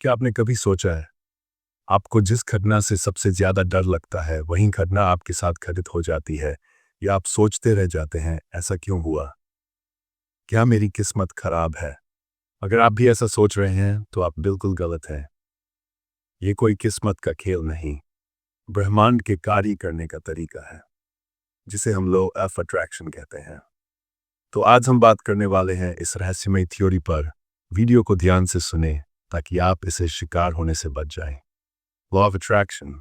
क्या आपने कभी सोचा है, आपको जिस घटना से सबसे ज़्यादा डर लगता है, वही घटना आपके साथ घटित हो जाती है, या आप सोचते रह जाते हैं, ऐसा क्यों हुआ? क्या मेरी किस्मत खराब है? अगर आप भी ऐसा सोच रहे हैं, तो आप बिल्कुल गलत हैं। ये कोई किस्मत का खेल नहीं, ब्रह्मांड के कार्य करने का तरीका है, जिसे हम लोग एफ अट्रैक्शन कहते हैं। तो आज हम बात करने वाले हैं इस रहस्यमय थ्योरी पर। वीडियो को ध्यान से सुने, ताकि आप इसे शिकार होने से बच जाएं। लॉ ऑफ अट्रैक्शन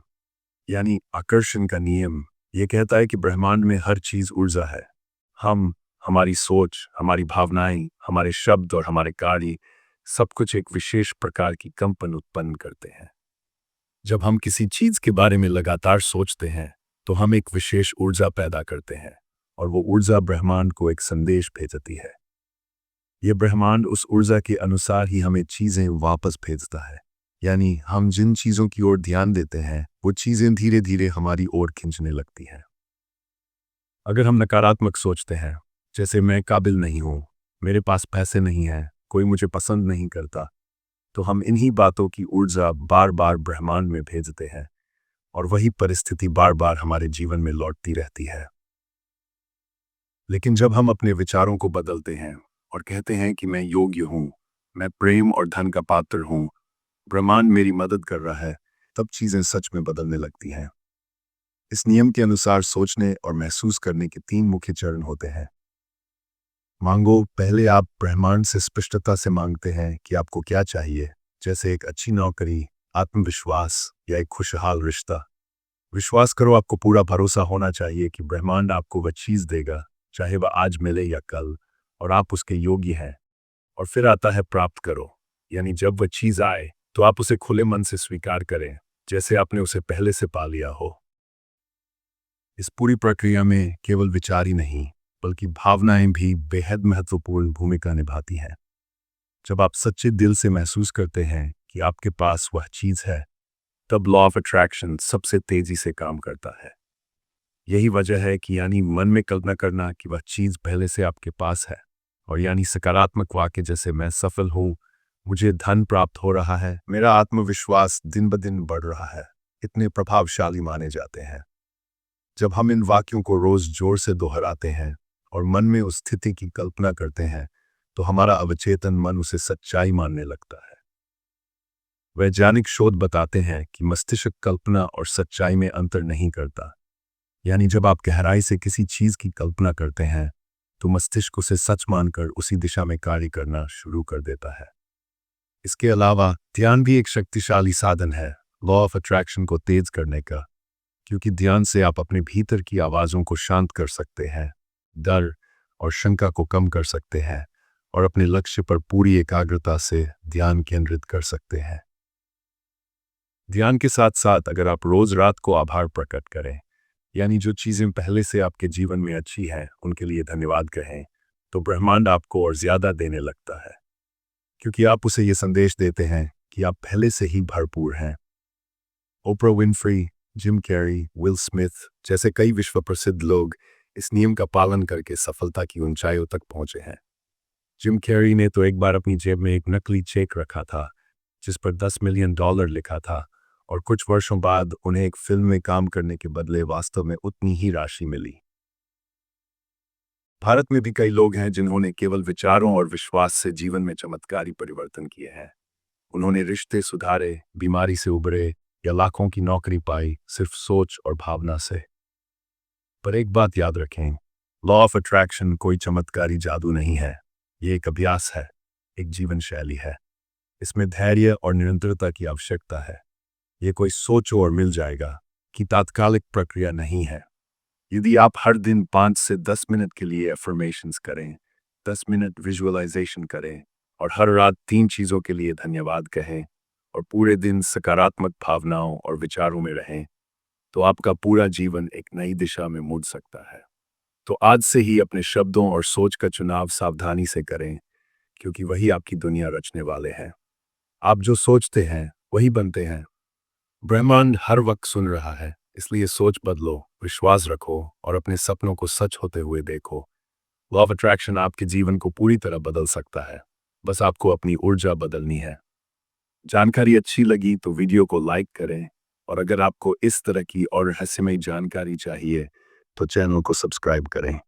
यानी आकर्षण का नियम ये कहता है कि ब्रह्मांड में हर चीज ऊर्जा है। हम, हमारी सोच, हमारी भावनाएं, हमारे शब्द और हमारे कार्य, सब कुछ एक विशेष प्रकार की कंपन उत्पन्न करते हैं। जब हम किसी चीज के बारे में लगातार सोचते हैं, तो हम एक विशेष ऊर्जा पैदा करते हैं, और वो ऊर्जा ब्रह्मांड को एक संदेश भेजती है। ये ब्रह्मांड उस ऊर्जा के अनुसार ही हमें चीजें वापस भेजता है। यानी हम जिन चीजों की ओर ध्यान देते हैं, वो चीजें धीरे धीरे हमारी ओर खींचने लगती हैं। अगर हम नकारात्मक सोचते हैं, जैसे मैं काबिल नहीं हूं, मेरे पास पैसे नहीं हैं, कोई मुझे पसंद नहीं करता, तो हम इन्हीं बातों की ऊर्जा बार बार ब्रह्मांड में भेजते हैं, और वही परिस्थिति बार बार हमारे जीवन में लौटती रहती है। लेकिन जब हम अपने विचारों को बदलते हैं और कहते हैं कि मैं योग्य हूं, मैं प्रेम और धन का पात्र हूं, ब्रह्मांड मेरी मदद कर रहा है, तब चीजें सच में बदलने लगती हैं। इस नियम के अनुसार सोचने और महसूस करने के 3 मुख्य चरण होते हैं। मांगो, पहले आप ब्रह्मांड से स्पष्टता से मांगते हैं कि आपको क्या चाहिए, जैसे एक अच्छी नौकरी, आत्मविश्वास या एक खुशहाल रिश्ता। विश्वास करो, आपको पूरा भरोसा होना चाहिए कि ब्रह्मांड आपको वह चीज देगा, चाहे वह आज मिले या कल, और आप उसके योग्य हैं। और फिर आता है प्राप्त करो, यानी जब वह चीज आए, तो आप उसे खुले मन से स्वीकार करें, जैसे आपने उसे पहले से पा लिया हो। इस पूरी प्रक्रिया में केवल विचार ही नहीं, बल्कि भावनाएं भी बेहद महत्वपूर्ण भूमिका निभाती हैं। जब आप सच्चे दिल से महसूस करते हैं कि आपके पास वह चीज है, तब लॉ ऑफ अट्रैक्शन सबसे तेजी से काम करता है। यही वजह है कि यानी मन में कल्पना करना कि वह चीज पहले से आपके पास है, और यानी सकारात्मक वाक्य जैसे मैं सफल हूँ, मुझे धन प्राप्त हो रहा है, मेरा आत्मविश्वास दिन ब दिन बढ़ रहा है, इतने प्रभावशाली माने जाते हैं। जब हम इन वाक्यों को रोज जोर से दोहराते हैं और मन में उस स्थिति की कल्पना करते हैं, तो हमारा अवचेतन मन उसे सच्चाई मानने लगता है। वैज्ञानिक शोध बताते हैं कि मस्तिष्क कल्पना और सच्चाई में अंतर नहीं करता। यानी जब आप गहराई से किसी चीज की कल्पना करते हैं, तो मस्तिष्क उसे सच मानकर उसी दिशा में कार्य करना शुरू कर देता है। इसके अलावा ध्यान भी एक शक्तिशाली साधन है लॉ ऑफ अट्रैक्शन को तेज करने का, क्योंकि ध्यान से आप अपने भीतर की आवाज़ों को शांत कर सकते हैं, डर और शंका को कम कर सकते हैं, और अपने लक्ष्य पर पूरी एकाग्रता से ध्यान केंद्रित कर सकते हैं। ध्यान के साथ साथ अगर आप रोज रात को आभार प्रकट करें, यानी जो चीज़ें पहले से आपके जीवन में अच्छी हैं, उनके लिए धन्यवाद कहें, तो ब्रह्मांड आपको और ज़्यादा देने लगता है, क्योंकि आप उसे ये संदेश देते हैं कि आप पहले से ही भरपूर हैं। Oprah Winfrey, Jim Carrey, Will Smith जैसे कई विश्व प्रसिद्ध लोग इस नियम का पालन करके सफलता की ऊंचाइयों तक पहुंचे हैं। जिम कैरी ने तो एक बार अपनी जेब में एक नकली चेक रखा था, जिस पर $10 मिलियन लिखा था, और कुछ वर्षों बाद उन्हें एक फिल्म में काम करने के बदले वास्तव में उतनी ही राशि मिली। भारत में भी कई लोग हैं जिन्होंने केवल विचारों और विश्वास से जीवन में चमत्कारी परिवर्तन किए हैं। उन्होंने रिश्ते सुधारे, बीमारी से उबरे, या लाखों की नौकरी पाई, सिर्फ सोच और भावना से। पर एक बात याद रखें, लॉ ऑफ अट्रैक्शन कोई चमत्कारी जादू नहीं है। ये एक अभ्यास है, एक जीवन शैली है। इसमें धैर्य और निरंतरता की आवश्यकता है। ये कोई सोचो और मिल जाएगा कि तात्कालिक प्रक्रिया नहीं है। यदि आप हर दिन 5 से 10 मिनट के लिए एफर्मेशंस करें, 10 मिनट विजुअलाइजेशन करें, और हर रात 3 चीज़ों के लिए धन्यवाद कहें, और पूरे दिन सकारात्मक भावनाओं और विचारों में रहें, तो आपका पूरा जीवन एक नई दिशा में मुड़ सकता है। तो आज से ही अपने शब्दों और सोच का चुनाव सावधानी से करें, क्योंकि वही आपकी दुनिया रचने वाले हैं। आप जो सोचते हैं, वही बनते हैं। ब्रह्मांड हर वक्त सुन रहा है, इसलिए सोच बदलो, विश्वास रखो, और अपने सपनों को सच होते हुए देखो। लॉ ऑफ अट्रैक्शन आपके जीवन को पूरी तरह बदल सकता है। बस आपको अपनी ऊर्जा बदलनी है। जानकारी अच्छी लगी तो वीडियो को लाइक करें और अगर आपको इस तरह की और रहस्यमय जानकारी चाहिए तो चैनल को सब्सक्राइब करें।